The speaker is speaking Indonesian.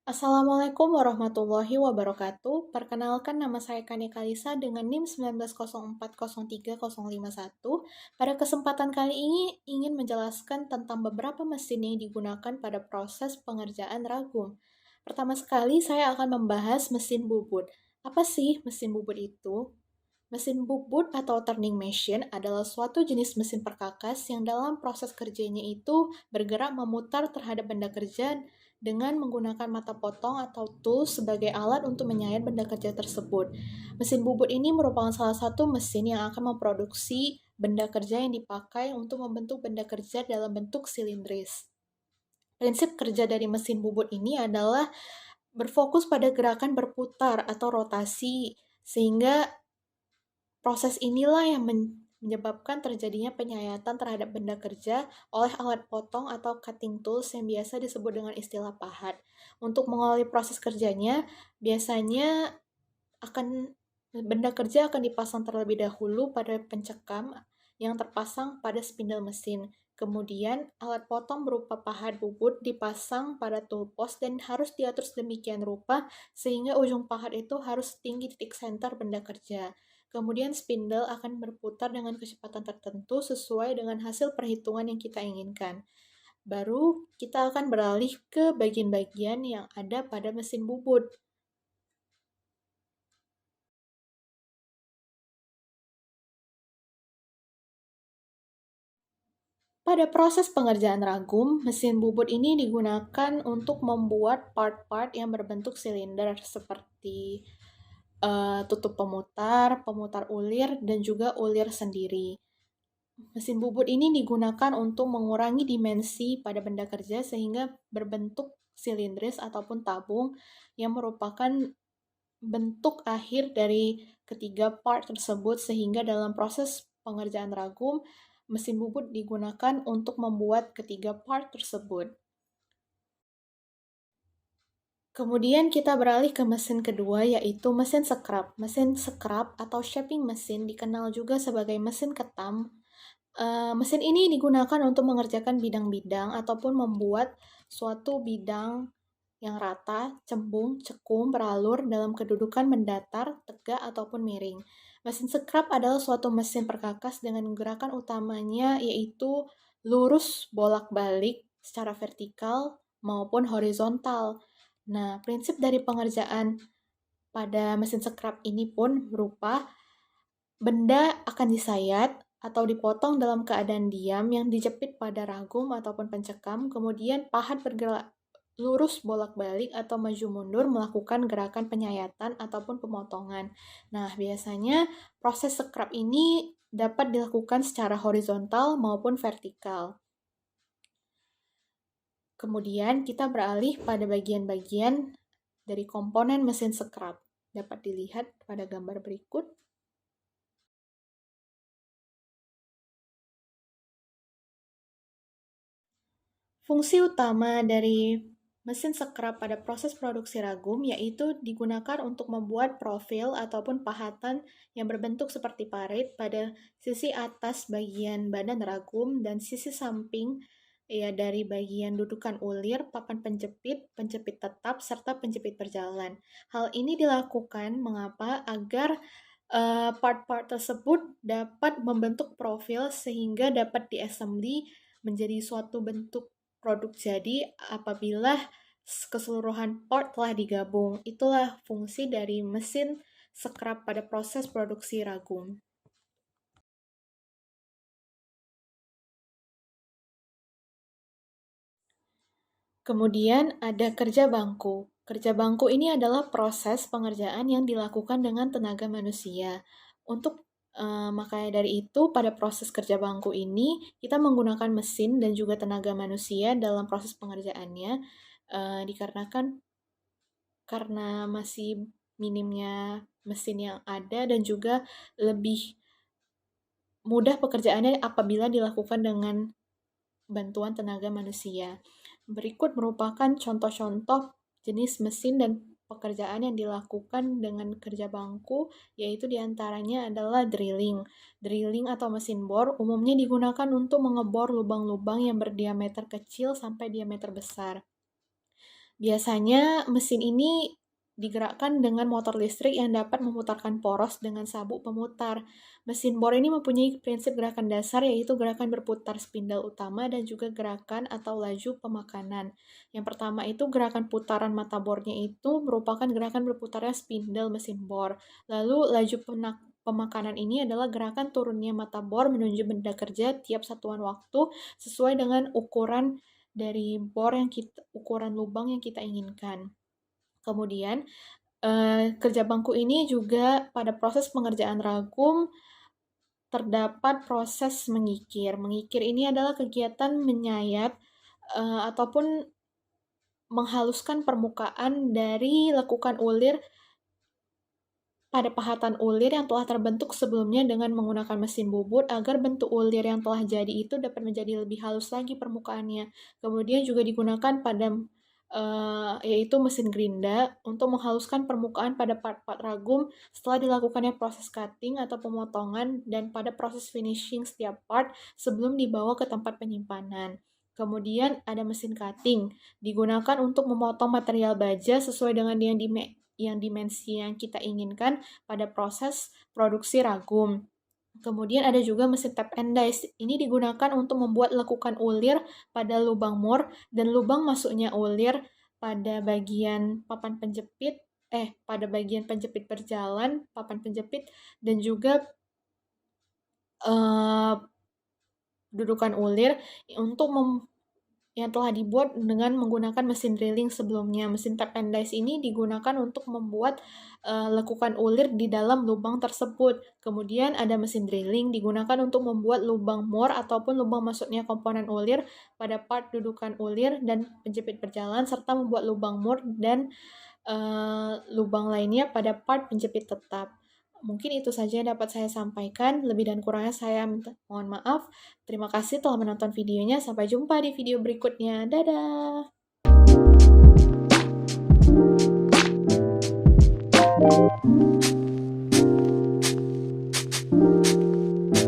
Assalamualaikum warahmatullahi wabarakatuh. Perkenalkan nama saya Kania Kalisa dengan NIM 19040351. Pada kesempatan kali ini ingin menjelaskan tentang beberapa mesin yang digunakan pada proses pengerjaan ragum. Pertama sekali saya akan membahas mesin bubut. Apa sih mesin bubut itu? Mesin bubut atau turning machine adalah suatu jenis mesin perkakas yang dalam proses kerjanya itu bergerak memutar terhadap benda kerja dengan menggunakan mata potong atau tool sebagai alat untuk menyayat benda kerja tersebut. Mesin bubut ini merupakan salah satu mesin yang akan memproduksi benda kerja yang dipakai untuk membentuk benda kerja dalam bentuk silindris. Prinsip kerja dari mesin bubut ini adalah berfokus pada gerakan berputar atau rotasi, sehingga proses inilah yang menyebabkan terjadinya penyayatan terhadap benda kerja oleh alat potong atau cutting tools yang biasa disebut dengan istilah pahat. Untuk mengawali proses kerjanya, biasanya akan benda kerja akan dipasang terlebih dahulu pada pencekam yang terpasang pada spindle mesin. Kemudian, alat potong berupa pahat bubut dipasang pada tool post dan harus diatur sedemikian rupa sehingga ujung pahat itu harus tinggi titik center benda kerja. Kemudian spindle akan berputar dengan kecepatan tertentu sesuai dengan hasil perhitungan yang kita inginkan. Baru kita akan beralih ke bagian-bagian yang ada pada mesin bubut. Pada proses pengerjaan ragum, mesin bubut ini digunakan untuk membuat part-part yang berbentuk silinder seperti tutup pemutar, pemutar ulir, dan juga ulir sendiri. Mesin bubut ini digunakan untuk mengurangi dimensi pada benda kerja sehingga berbentuk silindris ataupun tabung yang merupakan bentuk akhir dari ketiga part tersebut sehingga dalam proses pengerjaan ragum, mesin bubut digunakan untuk membuat ketiga part tersebut. Kemudian kita beralih ke mesin kedua yaitu mesin scrap. Mesin scrap atau shaping mesin dikenal juga sebagai mesin ketam. Mesin ini digunakan untuk mengerjakan bidang-bidang ataupun membuat suatu bidang yang rata, cembung, cekung, beralur dalam kedudukan mendatar, tegak, ataupun miring. Mesin scrap adalah suatu mesin perkakas dengan gerakan utamanya yaitu lurus bolak-balik secara vertikal maupun horizontal. Nah, prinsip dari pengerjaan pada mesin scrap ini pun berupa benda akan disayat atau dipotong dalam keadaan diam yang dijepit pada ragum ataupun pencekam, kemudian pahat bergerak lurus bolak-balik atau maju mundur melakukan gerakan penyayatan ataupun pemotongan. Nah, biasanya proses scrap ini dapat dilakukan secara horizontal maupun vertikal. Kemudian kita beralih pada bagian-bagian dari komponen mesin scrap. Dapat dilihat pada gambar berikut. Fungsi utama dari mesin scrap pada proses produksi ragum yaitu digunakan untuk membuat profil ataupun pahatan yang berbentuk seperti parit pada sisi atas bagian badan ragum dan sisi samping ya dari bagian dudukan ulir, papan penjepit, penjepit tetap, serta penjepit berjalan. Hal ini dilakukan mengapa agar part-part tersebut dapat membentuk profil sehingga dapat diassembly menjadi suatu bentuk produk jadi apabila keseluruhan part telah digabung. Itulah fungsi dari mesin scrap pada proses produksi ragum. Kemudian ada kerja bangku. Kerja bangku ini adalah proses pengerjaan yang dilakukan dengan tenaga manusia. Untuk makanya dari itu, pada proses kerja bangku ini, kita menggunakan mesin dan juga tenaga manusia dalam proses pengerjaannya, dikarenakan karena masih minimnya mesin yang ada dan juga lebih mudah pekerjaannya apabila dilakukan dengan bantuan tenaga manusia. Berikut merupakan contoh-contoh jenis mesin dan pekerjaan yang dilakukan dengan kerja bangku, yaitu diantaranya adalah drilling. Drilling atau mesin bor umumnya digunakan untuk mengebor lubang-lubang yang berdiameter kecil sampai diameter besar. Biasanya mesin ini digerakkan dengan motor listrik yang dapat memutarkan poros dengan sabuk pemutar. Mesin bor ini mempunyai prinsip gerakan dasar, yaitu gerakan berputar spindle utama dan juga gerakan atau laju pemakanan. Yang pertama itu gerakan putaran mata bornya itu merupakan gerakan berputarnya spindle mesin bor. Lalu laju pemakanan ini adalah gerakan turunnya mata bor menuju benda kerja tiap satuan waktu sesuai dengan ukuran dari bor ukuran lubang yang kita inginkan. Kemudian, kerja bangku ini juga pada proses pengerjaan ragum terdapat proses mengikir. Mengikir ini adalah kegiatan menyayat ataupun menghaluskan permukaan dari lekukan ulir pada pahatan ulir yang telah terbentuk sebelumnya dengan menggunakan mesin bubut agar bentuk ulir yang telah jadi itu dapat menjadi lebih halus lagi permukaannya. Kemudian juga digunakan pada yaitu mesin gerinda untuk menghaluskan permukaan pada part-part ragum setelah dilakukannya proses cutting atau pemotongan dan pada proses finishing setiap part sebelum dibawa ke tempat penyimpanan. Kemudian ada mesin cutting, digunakan untuk memotong material baja sesuai dengan yang dimensi yang kita inginkan pada proses produksi ragum. Kemudian ada juga mesin tap and dice. Ini digunakan untuk membuat lekukan ulir pada lubang mur dan lubang masuknya ulir pada bagian pada bagian penjepit berjalan, papan penjepit, dan juga dudukan ulir untuk yang telah dibuat dengan menggunakan mesin drilling sebelumnya. Mesin tap and dice ini digunakan untuk membuat lekukan ulir di dalam lubang tersebut. Kemudian ada mesin drilling digunakan untuk membuat lubang bor ataupun lubang masuknya komponen ulir pada part dudukan ulir dan penjepit berjalan, serta membuat lubang bor dan lubang lainnya pada part penjepit tetap. Mungkin itu saja yang dapat saya sampaikan. Lebih dan kurangnya saya mohon maaf. Terima kasih telah menonton videonya. Sampai jumpa di video berikutnya. Dadah!